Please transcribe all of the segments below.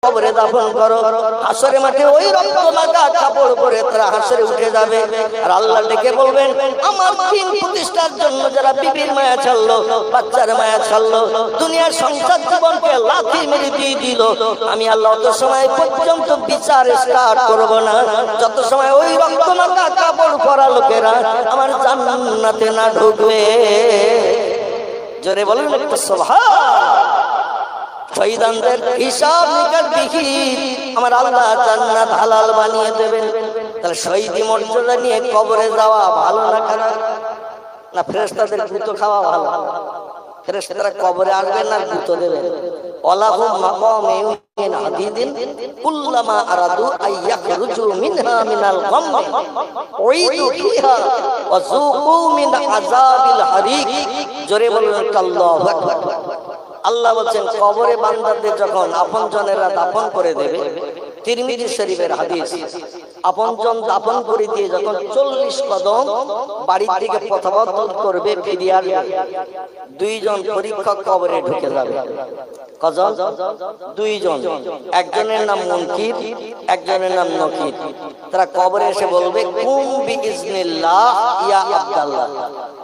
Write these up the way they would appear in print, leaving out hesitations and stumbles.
কবরে দাফন করো। হাসরের মাঠে ওই রক্ত মাখা কাপড় পরে তারা হাসরে উঠে যাবে। আর আল্লাহ ডেকে বলবেন, আমার দিন প্রতিষ্ঠার জন্য যারা বিবির মায়া ছাড়লো, বাচ্চার মায়া ছাড়লো, দুনিয়ার সংসার জীবনকে লাথি মেরে দিয়ে দিল, আমি আল্লাহ অত সময় পর্যন্ত বিচার স্টার্ট করব না যত সময় ওই রক্ত মাখা কাপড় পরা লোকেরা আমার জান্নাতে না ঢুকবে। জোরে বলুন একটু সুবহান। শহীদানদের হিসাব নিকাশ বিহীন আমার আল্লাহ জান্নাত হালাল বানিয়ে দেবেন। তাহলে শহীদি মর্যাদা নিয়ে কবরে যাওয়া ভালো না খারাপ? না ফেরেশতাদের গুঁতো খাওয়া ভালো? ফেরেশতারা কবরে আসবেন না গুঁতো দেবেন। ওয়ালাহুম মাকামিন মিন হাদিদিন কুল্লামা আরাদু আইয়াখরুজু মিনহা মিনাল গাম্মি উইদু ফিহা ওয়া যুকু মিন আযাবিল হারিক। জোরে বলুন আল্লাহু আকবার। আল্লাহ বলছেন কবরে বান্দাদের যখন আপনজনেরা দাফন করে দেবে, তিরমিজি শরীফের হাদিস, আপনজন দাফন করে দিয়ে যখন 40 কদম বাড়ির দিকে পথবর্তন করবে, ফিরে আসবে, দুইজন পরীক্ষক কবরে ঢুকে যাবে। কজন? দুইজন। একজনের নাম মুনকির, একজনের নাম নকির। তারা কবরে এসে বলবে, কুম বিইজনিল্লাহ ইয়া আব্দুল্লাহ,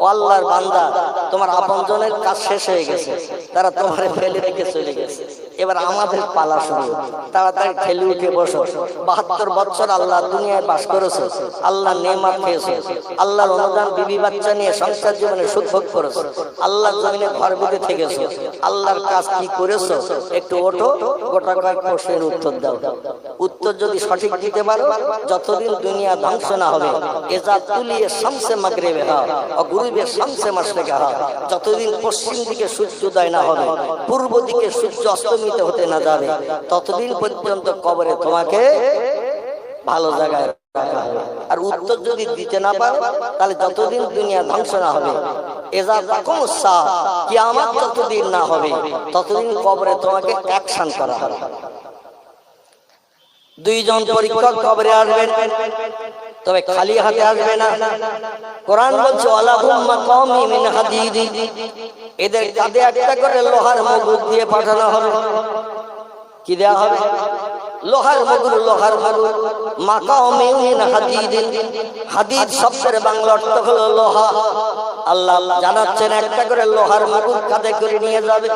ও আল্লাহর বান্দা, তোমার আপনজনের কাজ শেষ হয়ে গেছে, তারা তোমারে ফেলে রেখে চলে গেছে, এবার আমাদের পালা শুরু, তাড়াতাড়ি ঠেলে উঠে বসো। 72 বছর আল্লাহ দুনিয়ায় বাস করেছো, আল্লাহ নেয়ামত খেয়েছো, আল্লাহর অনুদান বিবি বাচ্চা নিয়ে সংসার জীবনে সুখ ভোগ করেছো, আল্লাহর জমিনে ঘর বেঁধে থেকেছো, আল্লাহর কাজ কি করেছো একটু ওঠো, গোটা কয়েক প্রশ্নের উত্তর দাও। উত্তর যদি সঠিক দিতে পারো, যতদিন দুনিয়া ধ্বংস না হবে, এজা তুলিয়ে শামসে মাগরিবে হা ও গুরুবে শামসে মাশরিকা হা, যতদিন পশ্চিম দিকে সূর্যোদয় না হবে, পূর্ব দিকে সূর্য অস্তমিত হতে না যাবে, ততদিন পর্যন্ত কবরে তোমাকে ভালো জায়গায় রাখা হবে। আর উত্তর যদি দিতে না পারো, তাহলে যতদিন দুনিয়া ধ্বংস না হবে, এজা তাকুমুস সা, কিয়ামত যতদিন না হবে, ততদিন কবরে তোমাকে অ্যাকশন করা হবে। দুইজন পরীক্ষক কবরে আসবেন, তবে খালি হাতে আসবে না। কোরআন বলছে ওয়ালাহুম মাকামি মিন হাদিদ, এদের কাঁধে একটা করে লোহার মুগুর দিয়ে পাঠানো হবে। কি দেয়া হবে? লোহার মুগুর, লোহার মুগুর। মাকামি মিন হাদিদ, হাদিদ শব্দের বাংলা অর্থ হলো লোহা। আল্লাহ জানাচ্ছেন একটা করে লোহার মুগুর কাঁধে করে নিয়ে যাবে।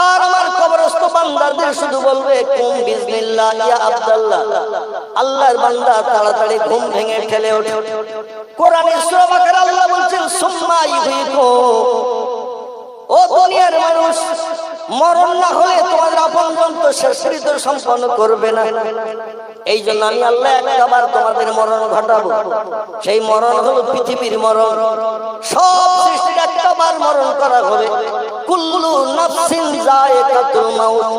আর আমার কবরস্থ বান্দাদের শুধু বলবে, কুম বিসমিল্লাহ ইয়া আব্দুল্লাহ, আল্লাহর বান্দা তাড়াতাড়ি ঘুম ভেঙে ঠেলে ওঠে। কোরআনে সূরা বাকারা আল্লাহ বলছেন, সুম্মা ইউহীকু, ও দুনিয়ার মানুষ, মরণ না হলে তোমাদের আপনজন তো শেষকৃত্য সম্পন্ন করবে না। এই জন্য আমি আল্লাহ একবার তোমাদের মরণ ঘটাবো। সেই মরণ হলো পৃথিবীর মরণ। সব সৃষ্টির একবার মরণ করা হবে। কুল্লু নাফসিন যায়কাতুল মাউত,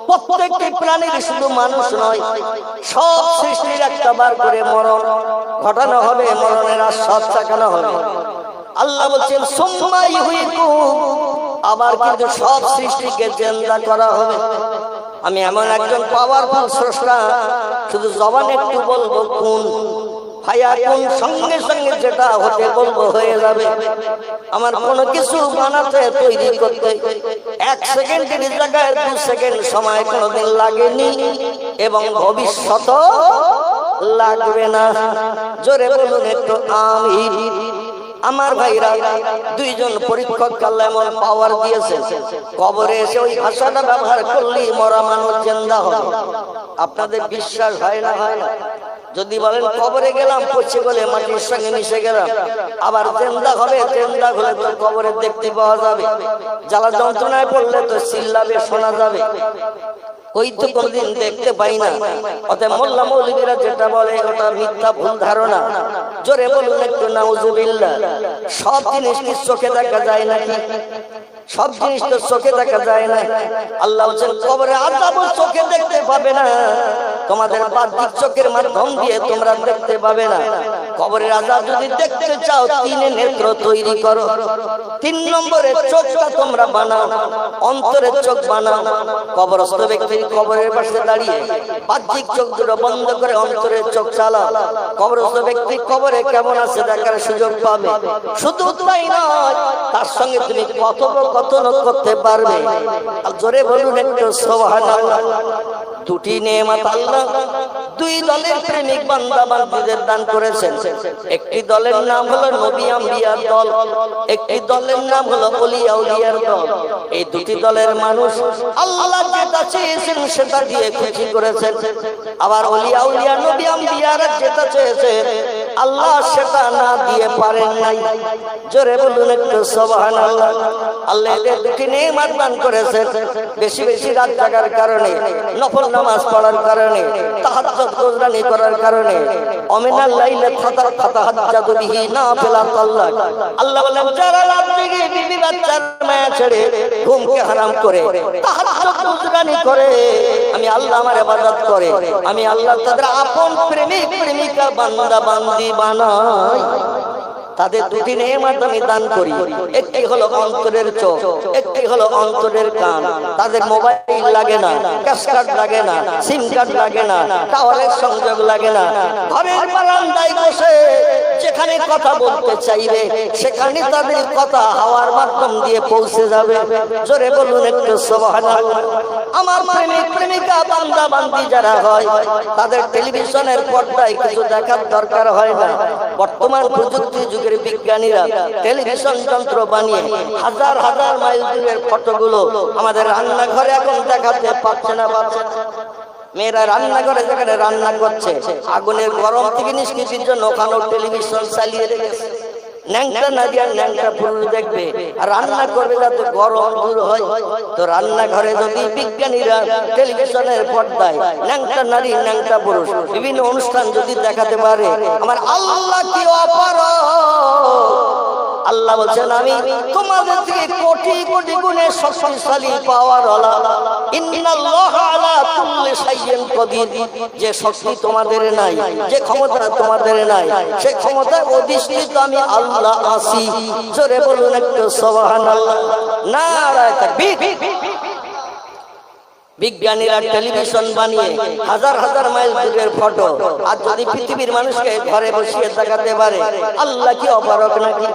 প্রত্যেকটি প্রাণীর, শুধু মানুষ নয়, সব সৃষ্টির একবার করে মরণ ঘটানো হবে, মরণের আস্বাদ চাকানো হবে। আল্লাহ বলছেন সুম্মা ইউহীকু, আবার কিন্তু সব সৃষ্টিকে জিন্দা করা হবে। আমি এমন একজন পাওয়ারফুল স্রষ্টা, শুধু জবান একটু বলবো কুন ফায়াকুন, সঙ্গে সঙ্গে যেটা হতে বলবো হয়ে যাবে। আমার কোনো কিছু বানাতে, তৈরি করতে 1 সেকেন্ডের জায়গায় 2 সেকেন্ড সময় কোনোদিন লাগেনি, এবং ভবিষ্যৎ লাগবে না। জোরে বলুন একটু আমিন। আমার ভাইরা, দুইজন পরীক্ষক আল্লাহ এমন পাওয়ার দিয়েছে, কবরে এসে ওই ভাষাটা ব্যবহার করলেই মরা মানুষ জিন্দা হবে। আপনাদের বিশ্বাস হয় না? হয় না? যদি বলেন কবরে গেলাম, পচে গেলে মাটির সঙ্গে মিশে গেলাম, আবার জিন্দা হবে, জিন্দা হলে তো কবরে দেখতে পাওয়া যাবে, জ্বালা যন্ত্রণায় পড়লে তো চিল্লাবে, শোনা যাবে, ওই তো কোনদিন দেখতে পাই না। অতএব মোল্লা মৌলবীরা যেটা বলে ওটা মিথ্যা, ভুল ধারণা। জোরে বলুন একটু নাউজুবিল্লাহ। সব জিনিস কি চোখে দেখা যায় নাকি? সব জিনিস তো চোখে দেখা যায় না। আল্লাহ বলেন কবরে আযাব চোখে দেখতে পাবে না, তোমাদের বাহ্যিক চোখের মাধ্যম দিয়ে তোমরা দেখতে পাবে না। কবরের আযাব যদি দেখতে চাও, 3 নেত্র তৈরি করো। 3 নম্বরের চোখটা তোমরা বানাও, অন্তরের চোখ বানাও। কবরস্থ ব্যক্তি কবরের পাশে দাঁড়িয়ে বাহ্যিক চোখ দুটো বন্ধ করে অন্তরের চোখ চালাও। কবরস্থ ব্যক্তি কবরে কেমন আছে দেখার সুযোগ পাবে। শুধু তাই নয়, তার সঙ্গে তুমি কথোপকথন করতে পারবে। আর জোরে বলুন একটু সুবহানাল্লাহ। দুটি নেয়ামত আল্লাহ দুই দলের প্রেমিক বান্দা বান্দীদের দান করেছেন। একটি দলের নাম হলো নবী আম্বিয়ার দল, একটি দলের নাম হলো ওলিয়া উলিয়ার দল। এই দুটি দলের মানুষ আল্লাহ যেটা চেয়েছেন সেটা দিয়ে খুশি করেছেন। আবার ওলিয়া উলিয়া নবী আম্বিয়ারা যেটা চেয়েছেন আল্লাহ সেটা না দিয়ে পারেন নাই। জোরে বলুন একটু সুবহানাল্লাহ। আল্লাহ এদের দুটি নেয়ামত দান করেছেন। বেশি বেশি রাত জাগার কারণে, নফল নামাজ পড়ার কারণে, তাহাজ্জুদ গুজরানি করার কারণে, অমিনাল লাইলি ফাতাহাজ্জাদু বিহি নাফিলাতাল্লাহ। আল্লাহ বলেন যারা রাত জেগে বিবি বাচ্চার মায়া ছেড়ে ঘুমকে হারাম করে তাহাজ্জুদ গুজরানি করে, আমি আল্লাহ আমার ইবাদত করে, আমি আল্লাহ তাদের আপন প্রেমিক প্রেমিকা বান্দা বান্দি বানাই। তাদের দুটি নেয়ামত আমি দান করি। একটি হলো অন্তরের চোখ, একটি হলো অন্তরের কান। তাদের মোবাইল লাগে না, ক্যাশ কার্ড লাগে না, সিম কার্ড লাগে না, টাওয়ারের সংযোগ লাগে না। ঘরের বারান্দায় বসে যেখানে কথা বলতে চাইবে সেখানে তাদের কথা হাওয়ার মাধ্যম দিয়ে পৌঁছে যাবে। জোরে বলুন একটু সুবহানাল্লাহ। আমার প্রেমিক প্রেমিকা বান্দা বান্দি যারা হয় তাদের টেলিভিশনের পর্দায় কিছু দেখার দরকার হয় না। বর্তমান প্রযুক্তি যুগের বিজ্ঞানীরা টেলিভিশন যন্ত্র বানিয়ে হাজার হাজার মাইল দূরের ফটোগুলো আমাদের রান্নাঘরে এখন দেখাতে পারছে না। মেয়েরা রান্নাঘরে যেখানে রান্না করছে আগুনের গরম থেকে নিষ্কৃতির জন্য ওখানেও টেলিভিশন চালিয়ে রেখেছে। ন্যাংটা নারী আর ন্যাংটা পুরুষ দেখবে আর রান্না করবে যাতে গরম দূর হয়। তো রান্নাঘরে যদি বিজ্ঞানীরা টেলিভিশনের পর্দায় ন্যাংটা নারী ন্যাংটা পুরুষ বিভিন্ন অনুষ্ঠান যদি দেখাতে পারে, আমার আল্লাহ কি অপারগ। আল্লাহ বলছেন আমি তোমাদের থেকে কোটি কোটি গুণে শক্তিশালী পাওয়ারওয়ালা। ইন্নাল্লাহা আলা কুল্লি শাইইন কাদির। যে শক্তি তোমাদের নাই, যে ক্ষমতা তোমাদের নাই, সেই ক্ষমতার অধিষ্ঠিত আমি আল্লাহ আছি। জোরে বলুন একটু সুবহানাল্লাহ। নারায়ে তাকবীর। বিজ্ঞানীরা টেলিভিশন বানিয়ে হাজার হাজার মাইল দূরের ফটো আর যদি পৃথিবীর মানুষকে ঘরে বসিয়ে দেখাতে পারে, আল্লাহ কি অপারগ নাকি?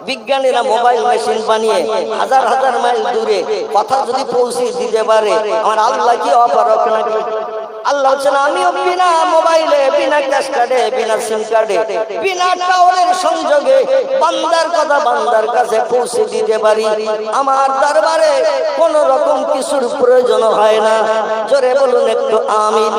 বিজ্ঞানীরা মোবাইল মেশিন বানিয়ে হাজার হাজার মাইল দূরে কথা যদি পৌঁছে দিতে পারে, আমার আল্লাহ কি অপারগ নাকি? আল্লাহ বলছেন আমিও বিনা মোবাইলে, বিনা ক্যাশ কার্ডে, বিনা সিম কার্ডে, বিনা টাওয়ারের সংযোগে বান্দার কথা বান্দার কাছে পৌঁছে দিতে পারি। আমার দরবারে কোন রকম কিছুর প্রয়োজন হয় না। জোরে বলুন একটু আমিন।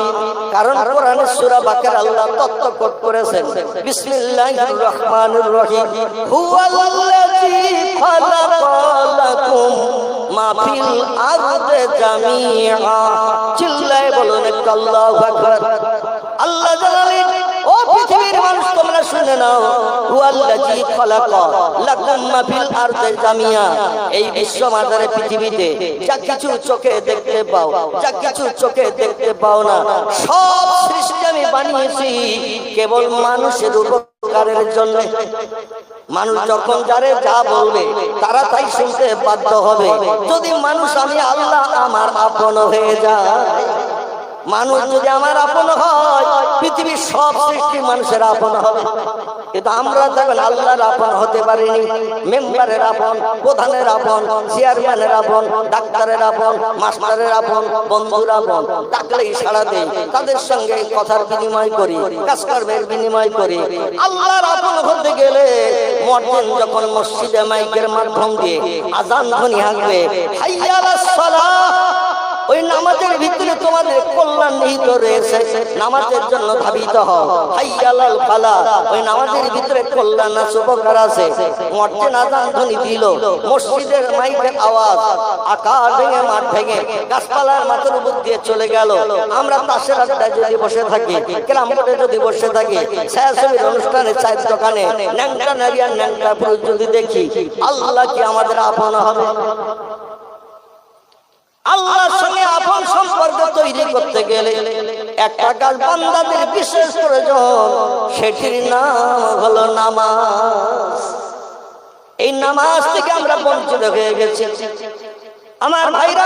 কারণ কোরআনের সূরা বাকারা আল্লাহ তত্ত্ব কোট করেছেন বিসমিল্লাহির রহমানির রহিম। হুয়াল্লাযী খালাকালাকুম মা ফিল আরদি জামিআ। চিল্লায়ে বলুন একটু আল্লাহু আকবার। আল্লাহ জানেন ও পৃথিবীর মানুষ তোমরা শুনে নাও, হুয়াল্লাযী খালাকা লাকুম মা ফিল আরদি জামিআ। এই বিশ্ব মাঝারে পৃথিবীতে যা কিছু চোখে দেখতে পাও, যা কিছু চোখে দেখতে পাও না, সব সৃষ্টি আমি বানিয়েছি কেবল মানুষের উপকারের জন্য। মানুষ যখন যারে যা বলবে তারা তাই শুনতে বাধ্য হবে। যদি মানুষ আমি আল্লাহ আমার আপন হয়ে যায়, মানুষ যদি আমার আপন হয় পৃথিবীর সব সৃষ্টি মানুষের আপন হবে। কিন্তু আমরা যখন আল্লাহর আপন হতে পারিনি, মেম্বারের আপন, প্রধানের আপন, চেয়ারম্যানের আপন, ডাক্তারের আপন, মাস্টারের আপন, বন্ধুর আপন, ডাকলেই সাড়া দেই, তাদের সঙ্গে কথার বিনিময় করি, কাজকর্মের বিনিময় করি। আল্লাহর আপন হতে গেলে মুয়াজ্জিন যখন মসজিদে মাইকের মাধ্যম দিয়ে আযান ধ্বনি হাঁকবে, হাইয়া আলাস সালাহ, ওই নামাজের ভিতরে তোমাদের কল্যাণ নিহিত রয়েছে। নামাজের জন্য ধাবিত হও। হাইয়া আলাল ফালাহ, ওই নামাজের ভিতরে কল্যাণ আছে, উপকার আছে। মুয়াজ্জিন আযান ধ্বনি দিল, মসজিদের মাইকের আওয়াজ আকাশ ভেঙে মাঠ ভেঙে গাছপালার মাথার উপর দিয়ে চলে গেল। আমরা তাসের আড্ডায় যদি বসে থাকি, ক্যারাম বোর্ডে যদি বসে থাকি, ছায়াছবির অনুষ্ঠানে, চায়ের দোকানে ন্যাংটা নারী আর ন্যাংটা পুরুষ যদি দেখি, আল্লাহ কি আমাদের আপন হবে? আল্লাহর সঙ্গে আপন সম্পর্ক তৈরি করতে গেলে একটা কাজ বান্দাদের বিশেষ প্রয়োজন, সেটির নাম হলো নামাজ। এই নামাজ থেকে আমরা বঞ্চিত হয়ে গেছি। আমার ভাইরা,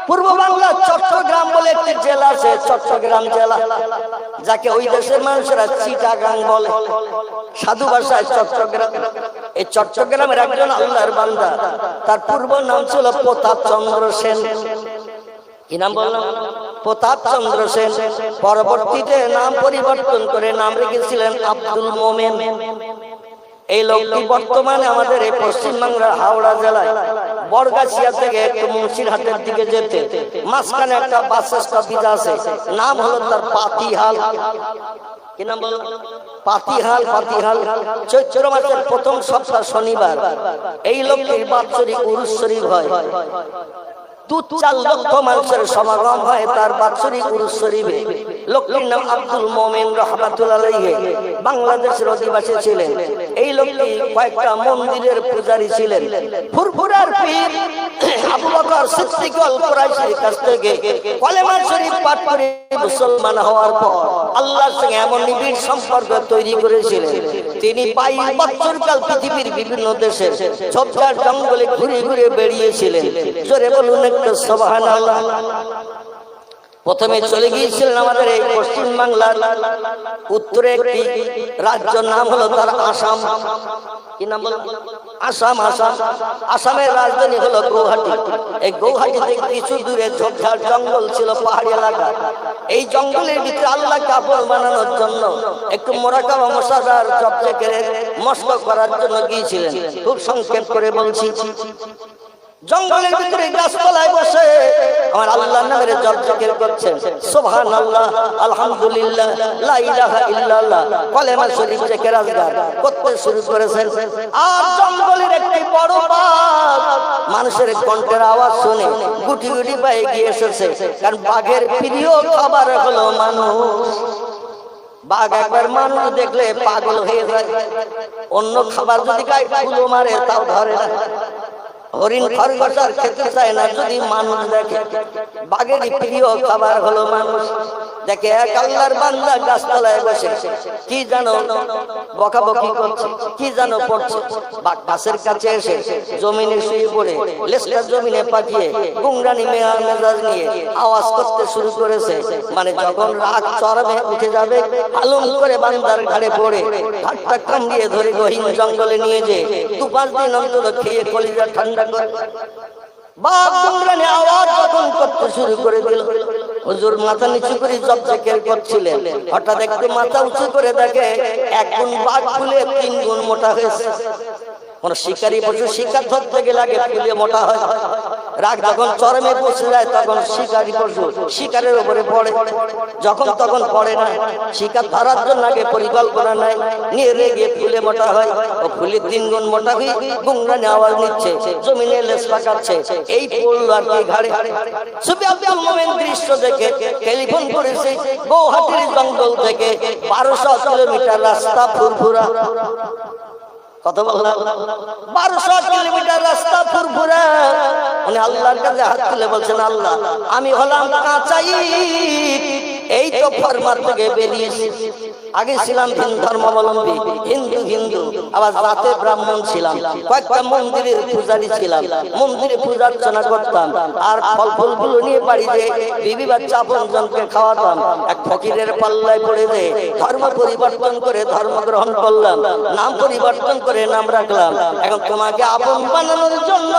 পূর্ব বাংলা চট্টগ্রাম বলে একটি জেলা আছে, চট্টগ্রাম জেলা, যাকে ওই দেশের মানুষেরা চিটাগাং বলে, সাধু ভাষায় চট্টগ্রাম। এই চট্টগ্রামের একজন আল্লাহর বান্দা, তার পূর্ব নাম ছিল প্রতাপ চন্দ্র সেন। কি নাম বললাম? প্রতাপ চন্দ্র সেন। পরবর্তীতে নাম পরিবর্তন করে নাম রেখেছিলেন আব্দুল মোমেন। এই লোকটি বর্তমানে আমাদের এই পশ্চিমবাংলার হাওড়া জেলায় বড়গাছিয়া থেকে একটু মুন্সিরহাটের দিকে যেতে মাঝখানে একটা বাস স্টপেজ আছে, নাম হলো তার পাতিহাল। কি নাম বলো? পাতিহাল। পাতিহাল চৈত্র মাসের প্রথম সপ্তাহ শনিবার এই লোকটির বাৎসরিক উরুস শরীফ হয়। 2-4 লক্ষ মানুষের সমাগম হয় তার বাৎসরিক উরুস শরীফে। লোকটির নাম আব্দুল মোমেন রহমাতুল্লাহ আলাইহি, বাংলাদেশের অধিবাসী ছিলেন। এই লোকটি কয়েকটা মন্দিরের পূজারী ছিলেন। ফুরফুরার পীর আবু বকর সিদ্দিক আল কুরাইশির কাছ থেকে কলেমা শরীফ পাঠ করে মুসলমান হওয়ার পর আল্লাহর সঙ্গে এমন নিবিড় সম্পর্ক তৈরি করেছিলেন, তিনি 22 বছরকাল পৃথিবীর বিভিন্ন দেশের ঝোপঝাড় জঙ্গলে ঘুরে ঘুরে বেরিয়েছিলেন। জোরে বলুন একটু সুবহানাল্লাহ। প্রথমে চলে গিয়েছিলেন আমাদের এই পশ্চিম বাংলার উত্তরে একটি রাজ্য, নাম হলো তার আসাম। কি নাম বলো? আসাম। আসামের রাজধানী হলো গৌহাটি। এই গৌহাটি থেকে কিছু দূরে ঝোপঝাড় জঙ্গল ছিল, পাহাড়ি এলাকা। এই জঙ্গলের ভিতরে আল্লাহ কাপড় বানানোর জন্য একটু মোরাকাবা মুসাদার জপজেকের মশক করার জন্য গিয়েছিলেন। খুব সংক্ষেপ করে বলছি, জঙ্গলের ভিতরে গাছতলায় বসে আমার আল্লাহর নামের জপজিকির করছেন। সুবহানাল্লাহ, আলহামদুলিল্লাহ, লা ইলাহা ইল্লাল্লাহ, কলেমা শরীফ জিকির আজকার করতে শুরু করেছেন। আর জঙ্গলের একটি বড় বাঘ মানুষের কণ্ঠের আওয়াজ শুনে গুটি গুটি পায়ে গিয়ে এসেছে, কারণ বাঘের প্রিয় খাবার হলো মানুষ। বাঘ একবার মানুষ দেখলে পাগল হয়ে যায়, অন্য খাবার যদি গায়ে ফুলো মারে তাও ধরে না। হরিণ খরগোশ আর খেতে চায় না যদি মানুষ দেখে। বাঘের প্রিয় খাবার হলো মানুষ। দেখে এক আল্লাহর বান্দা গাছতলায় বসে কি জানো বকাবকি করছে, কি জানো পড়ছে। বাঘ গাছের কাছে এসে জমিনে শুয়ে পড়ে লেজটা জমিনে পাঠিয়ে গুংরানি মেজাজ নিয়ে আওয়াজ করতে শুরু করেছে। মানে যখন রাগ চরমে উঠে যাবে আলুম করে বান্দার ঘাড়ে পড়ে ঘাটটা কামড়িয়ে ধরে গহীন জঙ্গলে নিয়ে যে 2-5 দিন অন্তত খেয়ে কলিজা ঠান্ডা করে। বাঘ গুংরানি আওয়াজ যখন করতে শুরু করে দিল, হুজুর মাথা নিচু করে জপজিকির করছিলেন। হঠাৎ একটু মাথা উঁচু করে দেখে 1 গুণ বাঘ ফুলে 3 গুণ মোটা হয়েছে। কোন শিকারী পশু শিকার ধরতে গেলে আগে ফুলে মোটা হয়। রাগ যখন চরমে পৌঁছে যায় তখন শিকারী পশু শিকারের উপরে পড়ে, যখন তখন পড়ে না। শিকার ধরার জন্য আগে পরিকল্পনা নাই, নিয়ে রেগে ফুলে মোটা হয়। ও ফুলে 3 গুণ মোটা হয়ে গুংরানি আওয়াজ নিচ্ছে, জমিনে লেজ পাকাচ্ছে। এই পড়লো আর কি ঘাড়ে। সুবি আব্দুল মোমেন দৃশ্য দেখে টেলিফোন করেছে গৌহাটির জঙ্গল থেকে 1200 কিলোমিটার রাস্তা ফুরফুরা। কত বললাম? 1200 কিলোমিটার রাস্তা ফুরফুরা। উনি আল্লাহর কাছে হাত তুলে বলছেন, আল্লাহ আমি হলাম কাঁচা ইট, এই তো ফরমার থেকে বেরিয়েছি। আগে ছিলাম ভিন ধর্মাবলম্বী, হিন্দু, আবার রাতে ব্রাহ্মণ ছিলাম। কয়েকটা মন্দিরের পূজারী ছিলাম, মন্দিরে পূজা অর্চনা করতাম। আর ফল ফুলগুলো নিয়ে বাড়িতে বিবি বাচ্চা আপনজনকে খাওয়াতাম। এক ফকিরের পাল্লায় পড়ে যে ধর্ম পরিবর্তন করে ধর্ম গ্রহণ করলাম, নাম পরিবর্তন করে নাম রাখলাম। এখন তোমাকে আপন বানানোর জন্য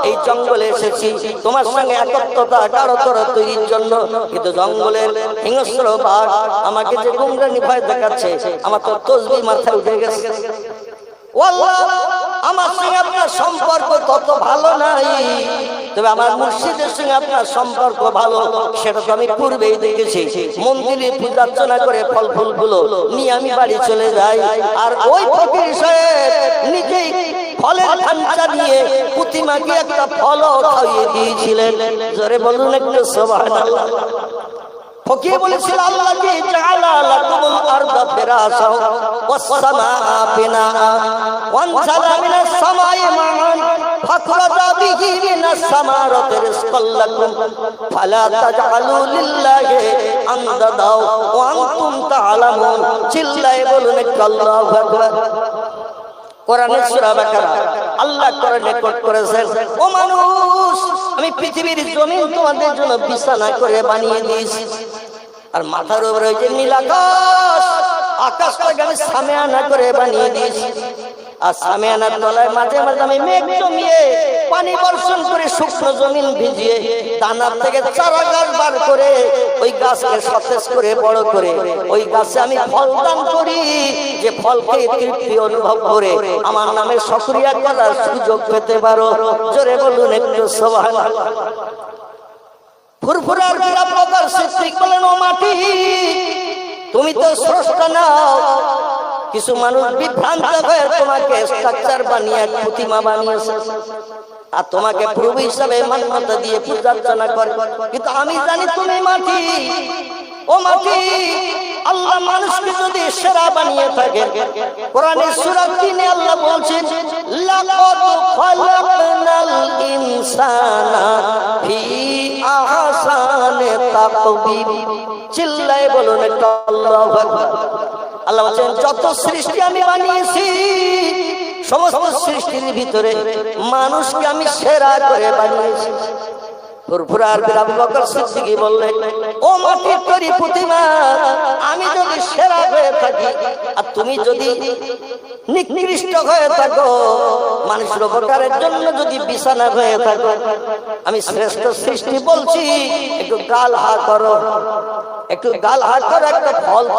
এই জঙ্গলে এসেছি, তোমার সঙ্গে একত্রতা গাঢ়তর তৈরির জন্য। কিন্তু জঙ্গলের হিংস্র বাঘ আমাকে যে গুংরানি ভয় দেখাচ্ছে, আমার তো তসবিহ মাথায় উঠে গেছে। ওয়াল্লাহ আমার সঙ্গে আপনার সম্পর্ক তত ভালো নাই, তবে আমার মুর্শিদের সঙ্গে আপনার সম্পর্ক ভালো, সেটা তো আমি পূর্বেই দেখেছি। মন্দিরে পূজা অর্চনা করে ফল ফুলগুলো নিয়ে আমি বাড়ি চলে যাই। আর ওই ফকির সাহেব নিজেই ফলের খাঞ্চা নিয়ে প্রতিমাকে একটা ফলও খাইয়ে দিয়েছিলেন। জোরে বলুন একটু সুবহানাল্লাহ। ফকির বলেছিল, আল্লাহ জি জাআলা লাকুমুল আরদা ফিরাশা ওয়াস সামাআ বিনাআ ওয়ানজালা মিনাস সামাই মা'আন ফাখরাজা বিহি মিনাস সামারাতি রিজকাল লাকুম ফালা তাজআলু লিল্লাহি আনদাদা ওয়া আনতুম তা'লামুন। চিল্লায়ে বলুন একটু আল্লাহু আকবার। কোরআনের সূরা বাকারা আল্লাহ কোরআনে কোট করেছেন, ও মানুষ আমি পৃথিবীর জমিন তোমাদের জন্য বিছানা করে বানিয়ে দিয়েছি। আর মাথার উপরে ওই যে নীল আকাশ, আকাশটাকে আমি সামিয়ানা করে বানিয়ে দিয়েছি। আর সামিয়ানার তলায় মাঝে মাঝে আমি মেঘ জমিয়ে পানি বর্ষণ করে শুকনো জমিন ভিজিয়ে দানার থেকে চারা গাছ বার করে ওই গাছকে সতেজ করে বড় করে ওই গাছে আমি ফল দান করি, যে ফলকে তৃপ্তি অনুভব করে আমার নামে শুকরিয়া করার সুযোগ পেতে পারো। জোরে বলুন একটু সুবহানাল্লাহ। ফুরফুরার বিরাপদার সৃষ্টি করলেন, ও মাটি তুমি তো স্রষ্টা নাও। কিছু মানুষ বিভ্রান্ত হয়ে তোমাকে স্ট্রাকচার বানিয়ে প্রতিমা বানিয়েছে আর তোমাকে প্রভু হিসাবে মান্যতা দিয়ে পূজা অর্চনা করে, কিন্তু আমি জানি তুমি মাটি। ও মাটি, আল্লাহ মানুষকে যদি সেরা বানিয়ে থাকে, কোরআনের সূরা 3 এ আল্লাহ বলছেন লাকাদ খালাকনাল ইনসানা ফি আহসানি তাকবীর। চিল্লায়ে বলুন একটু আল্লাহু আকবার। আল্লাহ বলেন যত সৃষ্টি আমি বানিয়েছি সমস্ত সৃষ্টির ভিতরে মানুষকে আমি সেরা করে বানিয়েছি। ফুরফুরার আবু বকর সিদ্দিকী বললেন, ও মাটির তৈরি প্রতিমা, আমি যদি সেরা হয়ে থাকি আর তুমি যদি নিকৃষ্ট হয়ে থাকো, মানুষের উপকারের জন্য যদি বিছানা হয়ে থাকো, আমি শ্রেষ্ঠ সৃষ্টি বলছি, একটু গাল হা করো, একটু গাল হা করো, একটা ফল